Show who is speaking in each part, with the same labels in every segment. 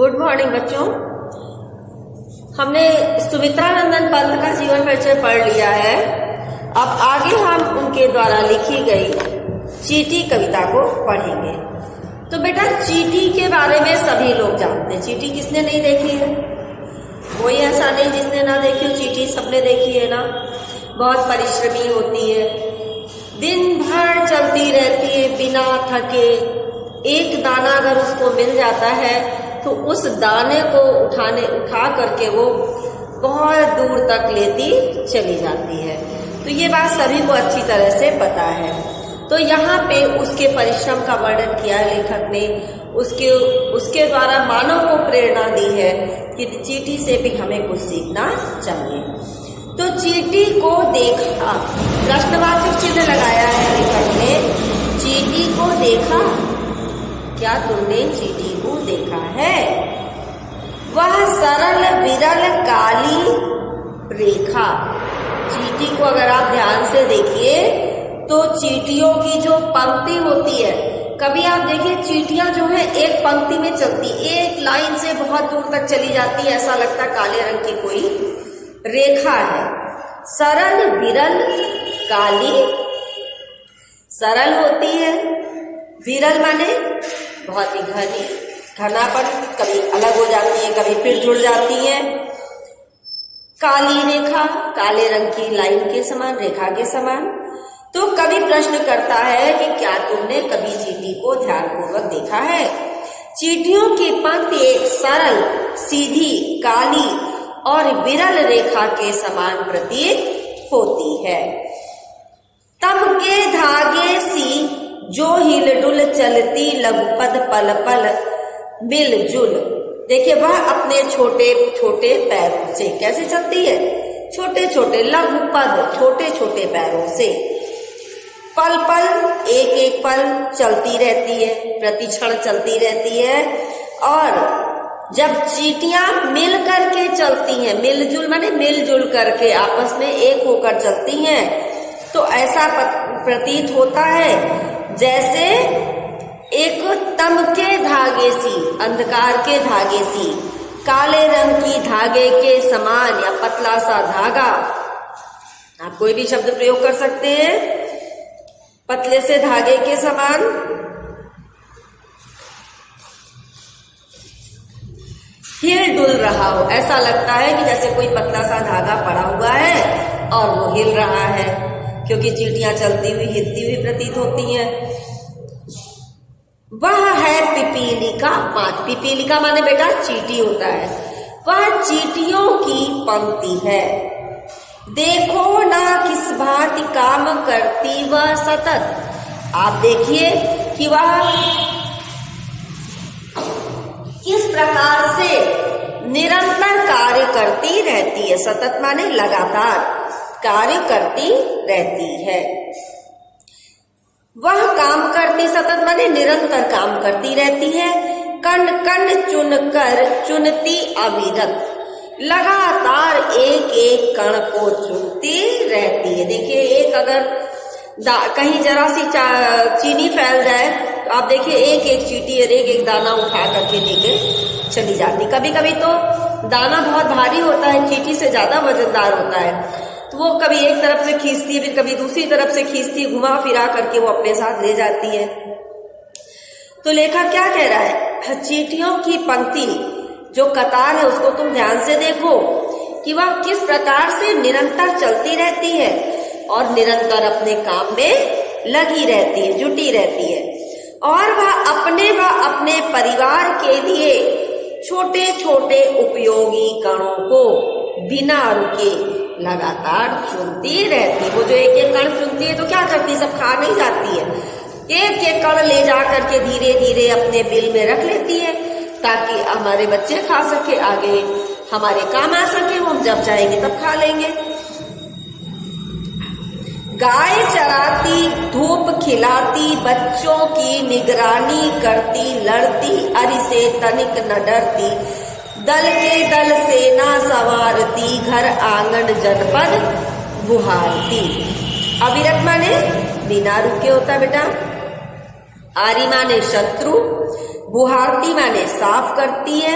Speaker 1: Good morning बच्चों। हमने सुमित्रानंदन पंत का जीवन परिचय पढ़ लिया है। अब आगे हम उनके द्वारा लिखी गई चींटी कविता को पढ़ेंगे। तो बेटा, चींटी के बारे में सभी लोग जानते हैं। चींटी किसने नहीं देखी है? कोई ऐसा नहीं जिसने ना देखी हो। चींटी सबने देखी है ना। बहुत परिश्रमी होती है, दिन भर चलती रहती है बिना थके। एक दाना अगर उसको मिल जाता है तो उस दाने को उठा करके वो बहुत दूर तक लेती चली जाती है। तो ये बात सभी को अच्छी तरह से पता है। तो यहाँ पे उसके परिश्रम का वर्णन किया है लेखक ने। उसके द्वारा मानव को प्रेरणा दी है कि चींटी से भी हमें कुछ सीखना चाहिए। तो चींटी को देखा, प्रश्नवाचक चिन्ह लगाया है लेखक ने। चींटी को देखा, क्या तुमने चींटी को देखा है? वह सरल विरल काली रेखा। चींटी को अगर आप ध्यान से देखिए तो चींटियों की जो पंक्ति होती है, कभी आप देखिए चींटियां जो है एक पंक्ति में चलती, एक लाइन से बहुत दूर तक चली जाती है, ऐसा लगता है काले रंग की कोई रेखा है। सरल विरल काली, सरल होती है, विरल माने बहुत ही घनापन, कभी अलग हो जाती है, कभी फिर जुड़ जाती है। काली रेखा, काले रंग की लाइन के समान, रेखा के समान। तो कवि प्रश्न करता है कि क्या तुमने कभी चींटी को ध्यानपूर्वक देखा है? चींटियों की पंक्ति एक सरल, सीधी, काली और विरल रेखा के समान प्रतीत होती है। तम के धागे सी जो हिलडुल चलती, लघुपद पल पल मिलजुल। देखिए, वह अपने छोटे छोटे पैरों से कैसे चलती है? छोटे छोटे लघुपद, छोटे छोटे पैरों से पल पल, एक एक पल चलती रहती है, प्रतिक्षण चलती रहती है। और जब चींटियां मिल करके चलती हैं, मिलजुल माने मिलजुल करके आपस में एक होकर चलती हैं, तो ऐसा प्रतीत होता है जैसे एक तम के धागे सी, अंधकार के धागे सी, काले रंग की धागे के समान या पतला सा धागा। आप कोई भी शब्द प्रयोग कर सकते हैं। पतले से धागे के समान, हिल डुल रहा हो, ऐसा लगता है कि जैसे कोई पतला सा धागा पड़ा हुआ है और वो हिल रहा है, क्योंकि चींटियां चलती हुई हिलती हुई प्रतीत होती हैं। वह है पिपीलिका पांच। पिपीलिका माने बेटा चींटी होता है। वह चींटियों की पंक्ति है। देखो ना किस भांति काम करती वह सतत। आप देखिए कि वह किस प्रकार से निरंतर कार्य करती रहती है। सतत माने लगातार कार्य करती रहती है। वह काम करती, सतत माने निरंतर काम करती रहती है। कण कण चुनकर चुनती अविरत, लगातार एक एक कण को चुनती रहती है। देखिए, एक अगर कहीं जरा सी चीनी फैल जाए तो आप देखिए एक एक चींटी और एक एक दाना उठा करके लेके चली जाती। कभी कभी तो दाना बहुत भारी होता है, चींटी से ज्यादा वजनदार होता है, तो वो कभी एक तरफ से खींचती है, फिर कभी दूसरी तरफ से खींचती है, घुमा फिरा करके वो अपने साथ ले जाती है। तो लेखक क्या कह रहा है? चींटियों की पंक्ति, जो कतार है, उसको तुम ध्यान से देखो कि वह किस प्रकार से निरंतर चलती रहती है और निरंतर अपने काम में लगी रहती है, जुटी रहती है। और वह अपने परिवार के लिए छोटे छोटे उपयोगी कणों को बिना रुके लगातार चुनती रहती है। वो जो एक एक कण चुनती है तो क्या करती है? सब खा नहीं जाती है, एक एक कण ले जा करके धीरे धीरे अपने बिल में रख लेती है, ताकि हमारे बच्चे खा सके, आगे हमारे काम आ सके, हम जब चाहेंगे तब खा लेंगे। गाय चराती, धूप खिलाती, बच्चों की निगरानी करती, लड़ती, अरि से तनिक न डरती, दल के दल सेना सवारती, घर आंगन जनपद बुहारती। अविरत माने बिना रुके होता बेटा। आरी माने शत्रु, बुहारती माने साफ करती है,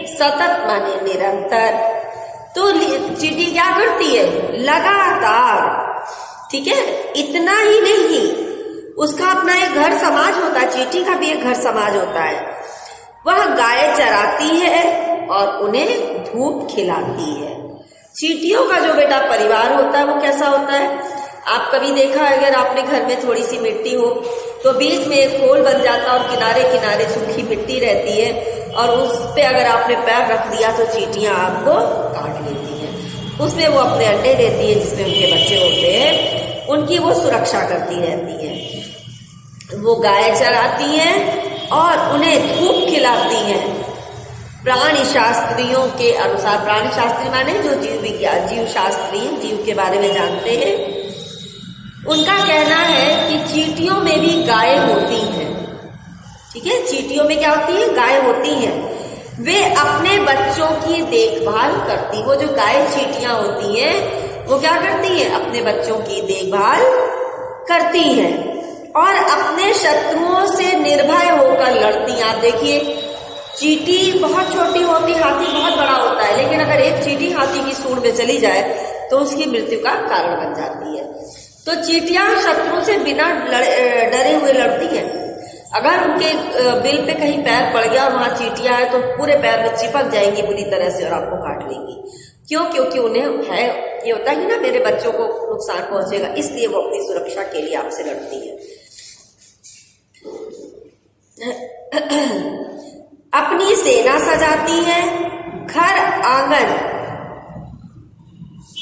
Speaker 1: सतत माने निरंतर। तो चींटी क्या करती है? लगातार, ठीक है। इतना ही नहीं, उसका अपना एक घर समाज होता है, चींटी का भी एक घर समाज होता है। वह गाय चराती है और उन्हें धूप खिलाती है। चींटियों का जो बेटा परिवार होता है वो कैसा होता है? आप कभी देखा है, अगर आपने घर में थोड़ी सी मिट्टी हो तो बीच में एक होल बन जाता है और किनारे किनारे सूखी मिट्टी रहती है, और उस पे अगर आपने पैर रख दिया तो चींटियां आपको काट लेती हैं। उसमें वो अपने अंडे देती है जिसमें उनके बच्चे होते हैं, उनकी वो सुरक्षा करती रहती है। वो गाय चराती हैं और उन्हें धूप खिलाती हैं। प्राणी शास्त्रियों के अनुसार, प्राणी शास्त्री माने जो जीव विज्ञान, जीव शास्त्री, जीव के बारे में जानते हैं, उनका कहना है कि चींटियों में भी गाय होती हैं, ठीक है। चींटियों में क्या होती है? गाय होती हैं। वे अपने बच्चों की देखभाल करती, वो जो गाय चींटियां होती हैं वो क्या करती हैं? अपने बच्चों की देखभाल करती हैं और अपने शत्रुओं से निर्भय होकर लड़ती हैं। आप देखिए, चींटी बहुत छोटी होती, हाथी बहुत बड़ा होता है, लेकिन अगर एक चींटी हाथी की सूंड में चली जाए तो उसकी मृत्यु का कारण बन जाती है। तो चींटियां शत्रु से बिना डरे हुए लड़ती हैं। अगर उनके बिल पे कहीं पैर पड़ गया और वहां चींटियां है तो पूरे पैर में चिपक जाएंगी बुरी तरह से और आपको काट लेंगी। क्यों? क्योंकि उन्हें है, ये होता है ना मेरे बच्चों को नुकसान पहुंचेगा, इसलिए वो अपनी सुरक्षा के लिए आपसे लड़ती है। अपनी सेना सजाती है, घर आंगन,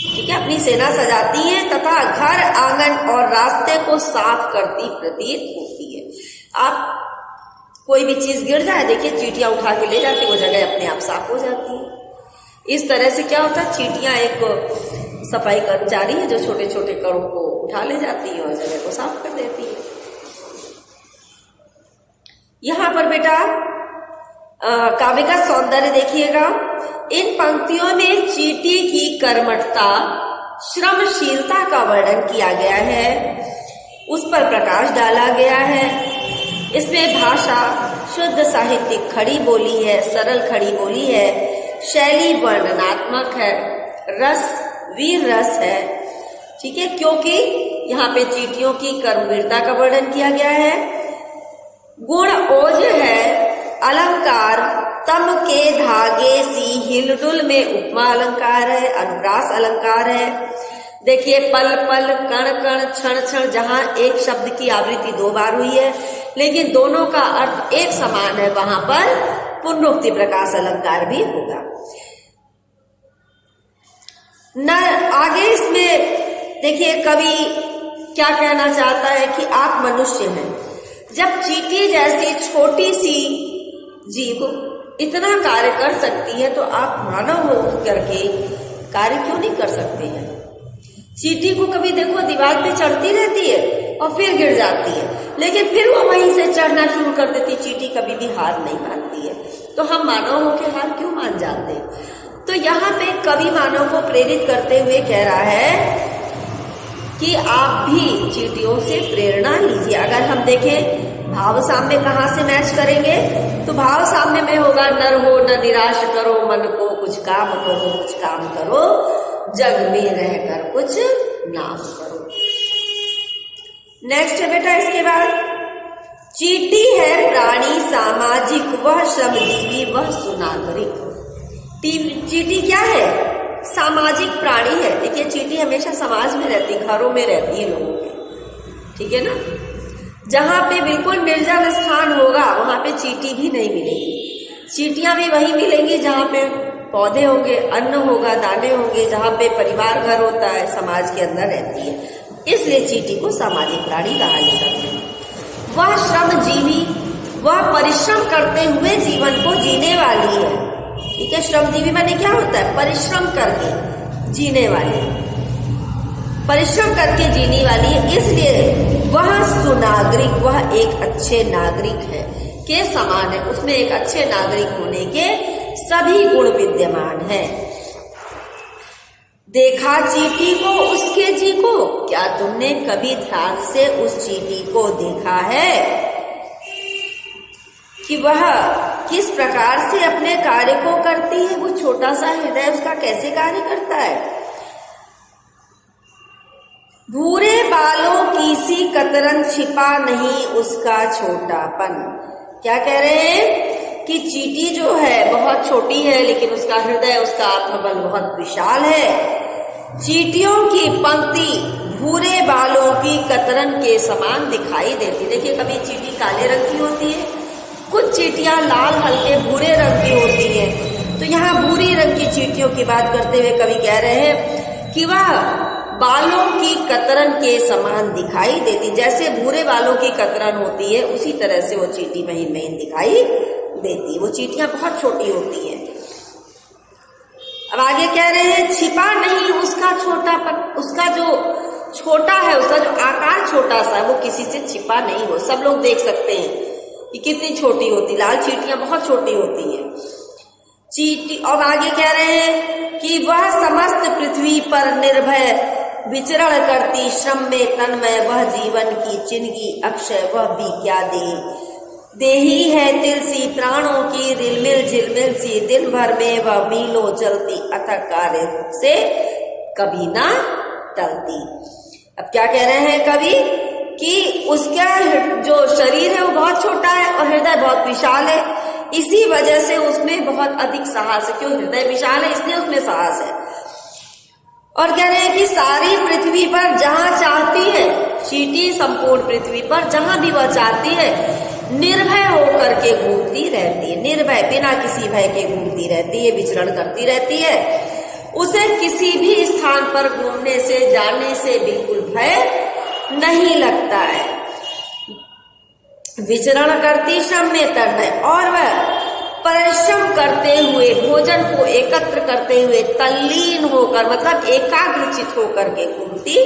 Speaker 1: ठीक है, अपनी सेना सजाती है तथा घर आंगन और रास्ते को साफ करती प्रतीत होती है। आप कोई भी चीज गिर जाए, देखिए चींटियां उठा के ले जाती, वो जगह अपने आप साफ हो जाती है। इस तरह से क्या होता है? चींटियां एक सफाई कर्मचारी है जो छोटे छोटे कणों को उठा ले जाती है और जगह को साफ कर देती है। यहां पर बेटा काव्य का सौंदर्य देखिएगा। इन पंक्तियों में चींटी की कर्मठता, श्रमशीलता का वर्णन किया गया है, उस पर प्रकाश डाला गया है। इसमें भाषा शुद्ध साहित्यिक खड़ी बोली है, सरल खड़ी बोली है, शैली वर्णनात्मक है, रस वीर रस है, ठीक है, क्योंकि यहाँ पे चींटियों की कर्मवीरता का वर्णन किया गया है। गुण ओज है, अलंकार तम के धागे सी हिलडुल में उपमा अलंकार है, अनुप्रास अलंकार है। देखिए, पल पल कण कण क्षण क्षण, जहां एक शब्द की आवृत्ति 2 बार हुई है लेकिन दोनों का अर्थ एक समान है, वहां पर पुनरुक्ति प्रकाश अलंकार भी होगा। आगे इसमें देखिए कवि क्या कहना चाहता है कि आप मनुष्य हैं। जब चींटी जैसी छोटी सी जीव इतना कार्य कर सकती है तो आप मानव हो करके कार्य क्यों नहीं कर सकते हैं? चींटी को कभी देखो दीवार पे चढ़ती रहती है और फिर गिर जाती है, लेकिन फिर वो वहीं से चढ़ना शुरू कर देती। चींटी कभी भी हार नहीं मानती है, तो हम मानव हो के हार क्यों मान जाते हैं? तो यहाँ पे कवि मानव को प्रेरित करते हुए कह रहा है कि आप भी चींटियों से प्रेरणा लीजिए। अगर हम देखें भाव साम्य कहाँ से मैच करेंगे, तो भाव साम्य में होगा नर हो न निराश करो मन को, कुछ काम करो कुछ काम करो, जग में रहकर कुछ नाम करो। नेक्स्ट है बेटा इसके बाद, चींटी है प्राणी सामाजिक, वह श्रमजीवी, वह सुनागरिक। चींटी क्या है? सामाजिक प्राणी है। देखिए, चींटी हमेशा समाज में रहती, घरों में रहती है लोगों के, ठीक है ना। जहां पे बिल्कुल निर्जन स्थान होगा वहां पे चींटी भी नहीं मिलेगी। चींटियां भी वहीं मिलेंगी जहां पे पौधे होंगे, अन्न होगा, दाने होंगे, जहां पे परिवार घर होता है, समाज के अंदर रहती है। इसलिए चींटी को सामाजिक प्राणी कहा जाता है। वह श्रमजीवी, वह परिश्रम करते हुए जीवन को जीने वाली है, ठीक है। श्रमजीवी माने क्या होता है? परिश्रम करके जीने वाली, परिश्रम करके जीने वाली है। इसलिए वह सुनागरिक, वह एक अच्छे नागरिक है के समान है। उसमें एक अच्छे नागरिक होने के सभी गुण विद्यमान है। देखा चींटी को उसके जी को, क्या तुमने कभी ध्यान से उस चींटी को देखा है? कि वह किस प्रकार से अपने कार्य को करती है। वो छोटा सा हृदय उसका कैसे कार्य करता है। भूरे बालों की सी कतरन, छिपा नहीं उसका छोटापन। क्या कह रहे हैं कि चींटी जो है बहुत छोटी है, लेकिन उसका हृदय, उसका आत्मबल बहुत विशाल है। चींटियों की पंक्ति भूरे बालों की कतरन के समान दिखाई देती। देखिए, कभी चींटी काले रंग की होती है, कुछ चींटियां लाल हल्के भूरे रंग की होती है। तो यहाँ भूरी रंग की चींटियों की बात करते हुए कवि कह रहे हैं कि वह बालों की कतरन के समान दिखाई देती। जैसे भूरे बालों की कतरन होती है, उसी तरह से वो चींटी महीन महीन दिखाई देती। वो चींटियां बहुत छोटी होती हैं। अब आगे कह रहे हैं, छिपा नहीं उसका छोटापन। उसका जो छोटा है, उसका जो आकार छोटा सा है, वो किसी से छिपा नहीं हो। सब लोग देख सकते हैं कि कितनी छोटी होती। लाल चींटियां बहुत छोटी होती हैं चींटी। और आगे कह रहे हैं कि वह समस्त पृथ्वी पर निर्भय विचरण करती, श्रम में तन्मय वह जीवन की जिंदगी अक्षय, वह भी क्या देही है तिलसी, प्राणों की रिलमिल झिलमिल सी, दिन भर में वह मीलों चलती, अथक कार्य से कभी ना टलती। अब क्या कह रहे हैं कवि कि उसका जो शरीर है वो बहुत छोटा है और हृदय बहुत विशाल है। इसी वजह से उसमें बहुत अधिक साहस है। क्यों? हृदय विशाल है, इसलिए उसमें साहस है। और कह रहे हैं कि सारी पृथ्वी पर जहां चाहती है, चींटी संपूर्ण पृथ्वी पर जहां भी वह चाहती है, निर्भय होकर के घूमती रहती है। निर्भय, बिना किसी भय के घूमती रहती है, विचरण करती रहती है। उसे किसी भी स्थान पर घूमने से, जाने से बिल्कुल भय नहीं लगता है। विचरण करती, श्रम में तन्मय, और वह परिश्रम करते हुए, भोजन को एकत्र करते हुए, तल्लीन होकर, मतलब एकाग्रचित होकर के घूमती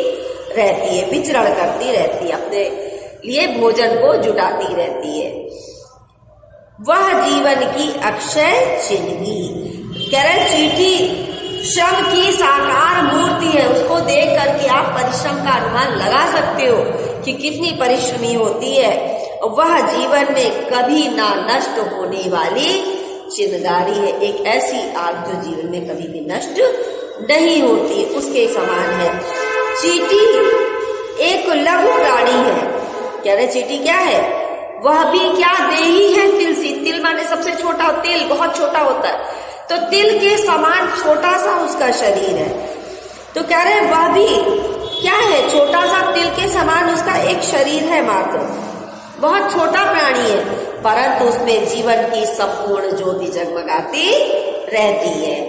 Speaker 1: रहती है, विचरण करती रहती है, अपने लिए भोजन को जुटाती रहती है। वह जीवन की अक्षय जिंदगी। कह रहे चींटी श्रम की साकार मूर्ति है। उसको देख करके आप परिश्रम का अनुमान लगा सकते हो कि कितनी परिश्रमी होती है। वह जीवन में कभी ना नष्ट होने वाली चिंगारी है। एक ऐसी आग जो जीवन में कभी भी नष्ट नहीं होती, उसके समान है। चींटी एक लघु प्राणी है। कह रहे चींटी क्या है? वह भी क्या देही है तिलसी। तिल माने सबसे छोटा, तिल बहुत छोटा होता है, तो तिल के समान छोटा सा उसका शरीर है। तो कह रहे वह भी क्या है? छोटा सा तिल के समान उसका एक शरीर है मात्र। बहुत छोटा प्राणी है, परंतु उसमें जीवन की संपूर्ण ज्योति जगमगाती रहती है।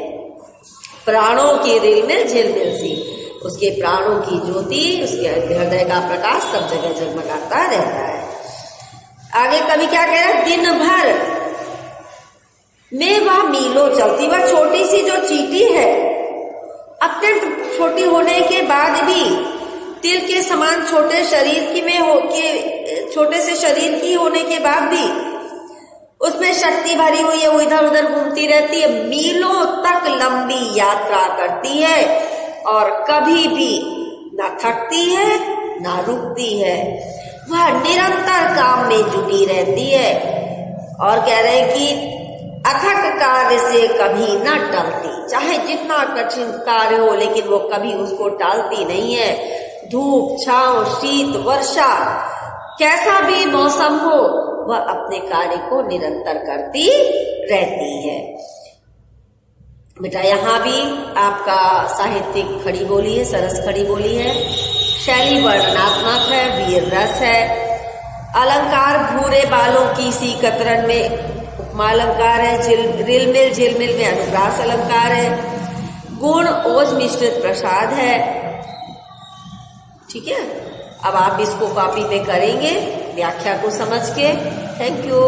Speaker 1: प्राणों की रिलमिल झिलमिल सी, उसके प्राणों की ज्योति, उसके हृदय का प्रकाश सब जगह जगमगाता रहता है। आगे कवि क्या कह रहा है? दिन भर में वह मीलों चलती। वह छोटी सी जो चींटी है, अत्यंत छोटी होने के बाद भी, तिल के समान छोटे शरीर की में हो के, छोटे से शरीर की होने के बाद भी उसमें शक्ति भरी हुई है। वो इधर उधर घूमती रहती है, मीलों तक लंबी यात्रा करती है और कभी भी न थकती है न रुकती है। वह निरंतर काम में जुटी रहती है और कह रहे हैं कि अथक कार्य से कभी न टलती। चाहे जितना कठिन कार्य हो, लेकिन वो कभी उसको टालती नहीं है। धूप, छांव, शीत, वर्षा, कैसा भी मौसम हो, वह अपने कार्य को निरंतर करती रहती है। बेटा, यहाँ भी आपका साहित्यिक खड़ी बोली है, सरस खड़ी बोली है। शैली वर्णनात्मक है, वीर रस है। अलंकार भूरे बालों की सी कतरन में उपमा अलंकार है। रिलमिल झिलमिल में अनुप्रास अलंकार है। गुण ओज मिश्रित प्रसाद है। ठीक है, अब आप इसको कॉपी पे करेंगे व्याख्या को समझ के। Thank you.